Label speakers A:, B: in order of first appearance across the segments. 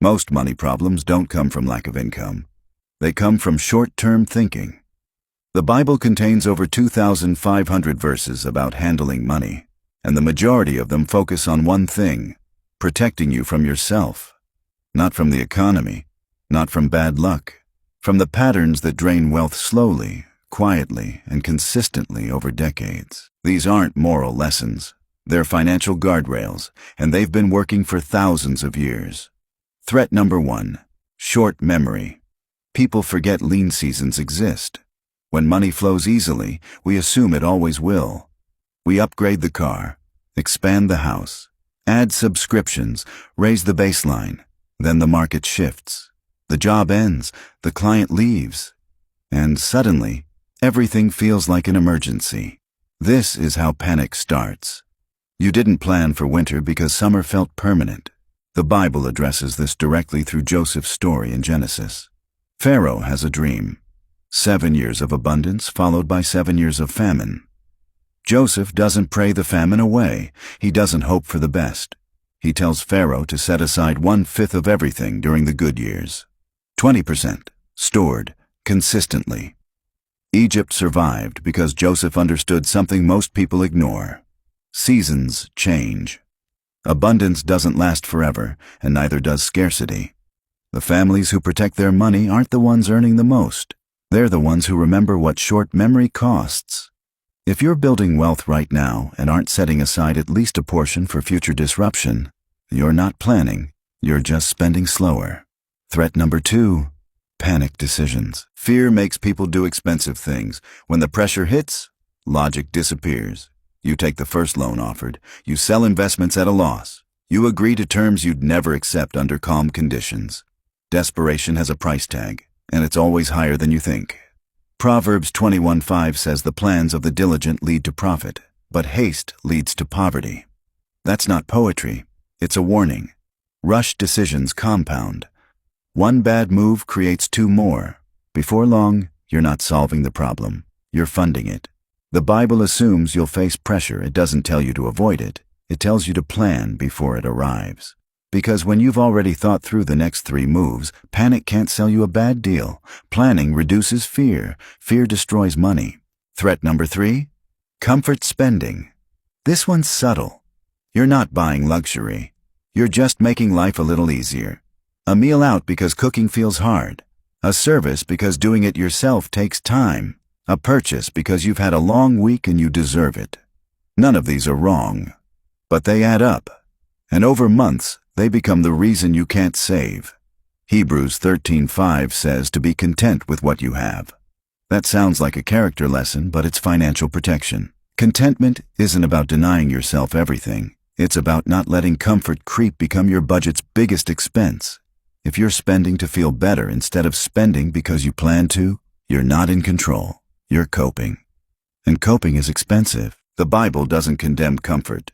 A: Most money problems don't come from lack of income. They come from short-term thinking. The Bible contains over 2,500 verses about handling money, and the majority of them focus on one thing: protecting you from yourself. Not from the economy, not from bad luck, from the patterns that drain wealth slowly, quietly, and consistently over decades. These aren't moral lessons. They're financial guardrails, and they've been working for thousands of years. Threat number 1: short memory. People forget lean seasons exist. When money flows easily, we assume it always will. We upgrade the car, expand the house, add subscriptions, raise the baseline. Then the market shifts. The job ends, the client leaves, and suddenly, everything feels like an emergency. This is how panic starts. You didn't plan for winter because summer felt permanent. The Bible addresses this directly through Joseph's story in Genesis. Pharaoh has a dream: 7 years of abundance followed by 7 years of famine. Joseph doesn't pray the famine away. He doesn't hope for the best. He tells Pharaoh to set aside 1/5 of everything during the good years. 20% stored consistently. Egypt survived because Joseph understood something most people ignore: seasons change. Abundance doesn't last forever, and neither does scarcity. The families who protect their money aren't the ones earning the most. They're the ones who remember what short memory costs. If you're building wealth right now and aren't setting aside at least a portion for future disruption, you're not planning, you're just spending slower. Threat number 2: panic decisions. Fear makes people do expensive things. When the pressure hits, logic disappears. You take the first loan offered. You sell investments at a loss. You agree to terms you'd never accept under calm conditions. Desperation has a price tag, and it's always higher than you think. Proverbs 21:5 says the plans of the diligent lead to profit, but haste leads to poverty. That's not poetry. It's a warning. Rush decisions compound. One bad move creates 2 more. Before long, you're not solving the problem. You're funding it. The Bible assumes you'll face pressure. It doesn't tell you to avoid it. It tells you to plan before it arrives. Because when you've already thought through the next 3 moves, panic can't sell you a bad deal. Planning reduces fear. Fear destroys money. Threat number 3: comfort spending. This one's subtle. You're not buying luxury. You're just making life a little easier. A meal out because cooking feels hard. A service because doing it yourself takes time. A purchase because you've had a long week and you deserve it. None of these are wrong, but they add up, and over months, they become the reason you can't save. Hebrews 13:5 says to be content with what you have. That sounds like a character lesson, but it's financial protection. Contentment isn't about denying yourself everything. It's about not letting comfort creep become your budget's biggest expense. If you're spending to feel better instead of spending because you plan to, you're not in control. You're coping. And coping is expensive. The Bible doesn't condemn comfort.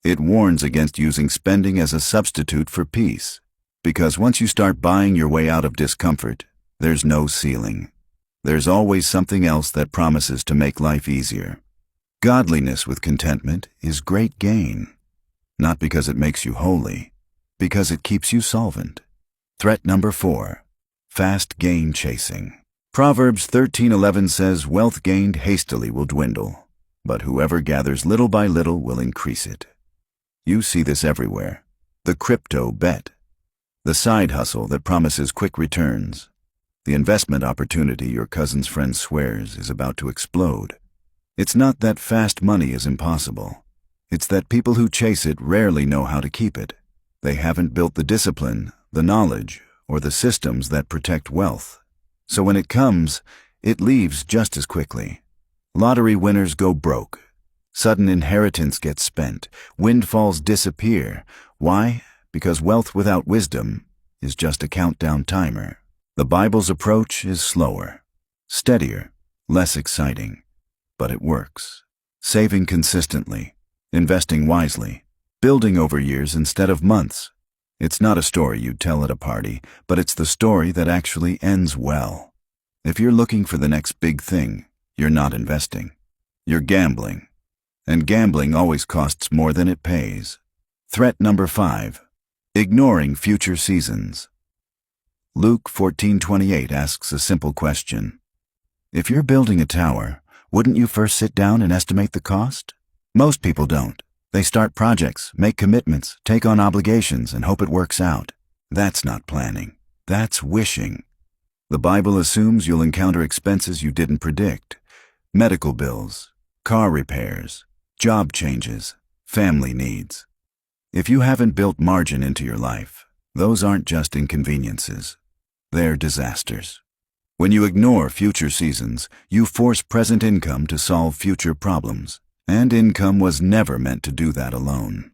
A: It warns against using spending as a substitute for peace. Because once you start buying your way out of discomfort, there's no ceiling. There's always something else that promises to make life easier. Godliness with contentment is great gain. Not because it makes you holy, because it keeps you solvent. Threat number 4: fast gain chasing. Proverbs 13:11 says, wealth gained hastily will dwindle, but whoever gathers little by little will increase it. You see this everywhere. The crypto bet. The side hustle that promises quick returns. The investment opportunity your cousin's friend swears is about to explode. It's not that fast money is impossible. It's that people who chase it rarely know how to keep it. They haven't built the discipline, the knowledge, or the systems that protect wealth. So when it comes, it leaves just as quickly. Lottery winners go broke. Sudden inheritance gets spent. Windfalls disappear. Why? Because wealth without wisdom is just a countdown timer. The Bible's approach is slower, steadier, less exciting, but it works. Saving consistently, investing wisely, building over years instead of months. It's not a story you'd tell at a party, but it's the story that actually ends well. If you're looking for the next big thing, you're not investing. You're gambling. And gambling always costs more than it pays. Threat number 5: Ignoring future seasons. Luke 14:28 asks a simple question. If you're building a tower, wouldn't you first sit down and estimate the cost? Most people don't. They start projects, make commitments, take on obligations, and hope it works out. That's not planning. That's wishing. The Bible assumes you'll encounter expenses you didn't predict. Medical bills, car repairs, job changes, family needs. If you haven't built margin into your life, those aren't just inconveniences. They're disasters. When you ignore future seasons, you force present income to solve future problems. And income was never meant to do that alone.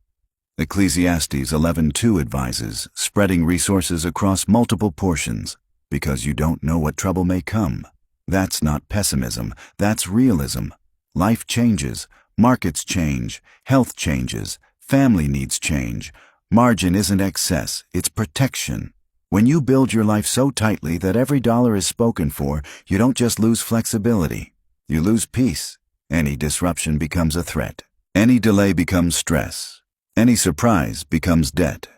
A: Ecclesiastes 11:2 advises spreading resources across multiple portions because you don't know what trouble may come. That's not pessimism, that's realism. Life changes, markets change, health changes, family needs change. Margin isn't excess, it's protection. When you build your life so tightly that every dollar is spoken for, you don't just lose flexibility, you lose peace. Any disruption becomes a threat. Any delay becomes stress. Any surprise becomes debt.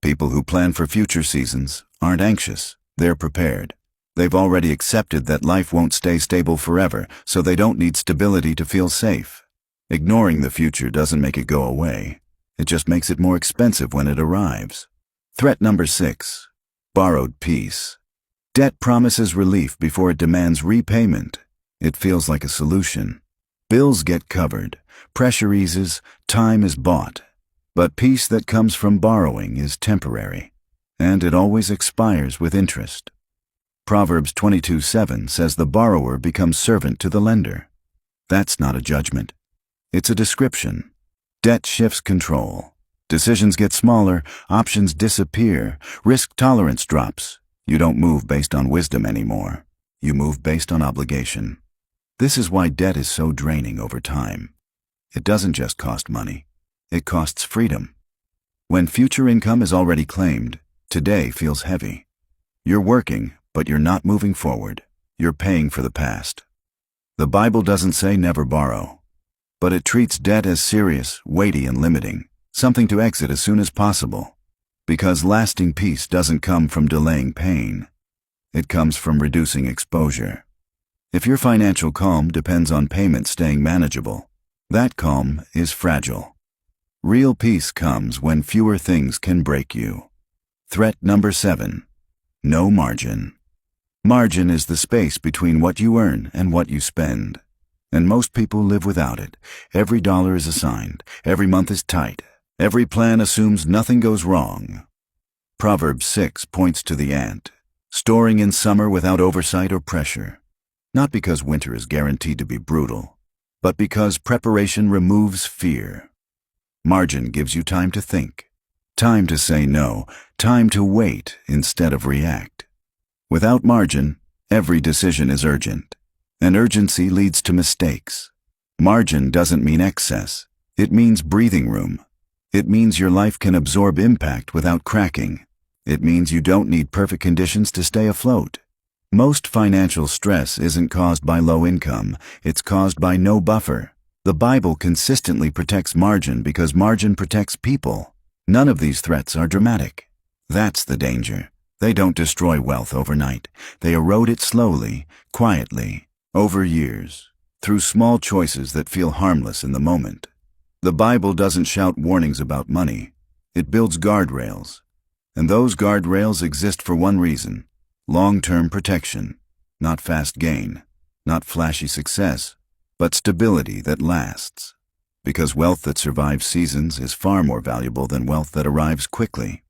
A: People who plan for future seasons aren't anxious, they're prepared. They've already accepted that life won't stay stable forever, so they don't need stability to feel safe. Ignoring the future doesn't make it go away. It just makes it more expensive when it arrives. Threat number 6. Borrowed peace. Debt promises relief before it demands repayment. It feels like a solution. Bills get covered, pressure eases, time is bought. But peace that comes from borrowing is temporary, and it always expires with interest. Proverbs 22:7 says the borrower becomes servant to the lender. That's not a judgment. It's a description. Debt shifts control. Decisions get smaller, options disappear, risk tolerance drops. You don't move based on wisdom anymore. You move based on obligation. This is why debt is so draining over time. It doesn't just cost money. It costs freedom. When future income is already claimed, today feels heavy. You're working, but you're not moving forward. You're paying for the past. The Bible doesn't say never borrow, but it treats debt as serious, weighty, and limiting, something to exit as soon as possible. Because lasting peace doesn't come from delaying pain. It comes from reducing exposure. If your financial calm depends on payments staying manageable, that calm is fragile. Real peace comes when fewer things can break you. Threat number 7. No margin. Margin is the space between what you earn and what you spend. And most people live without it. Every dollar is assigned. Every month is tight. Every plan assumes nothing goes wrong. Proverbs 6 points to the ant, storing in summer without oversight or pressure. Not because winter is guaranteed to be brutal, but because preparation removes fear. Margin gives you time to think, time to say no, time to wait instead of react. Without margin, every decision is urgent, and urgency leads to mistakes. Margin doesn't mean excess. It means breathing room. It means your life can absorb impact without cracking. It means you don't need perfect conditions to stay afloat. Most financial stress isn't caused by low income, it's caused by no buffer. The Bible consistently protects margin because margin protects people. None of these threats are dramatic. That's the danger. They don't destroy wealth overnight. They erode it slowly, quietly, over years, through small choices that feel harmless in the moment. The Bible doesn't shout warnings about money. It builds guardrails. And those guardrails exist for one reason: long-term protection. Not fast gain, not flashy success, but stability that lasts. Because wealth that survives seasons is far more valuable than wealth that arrives quickly.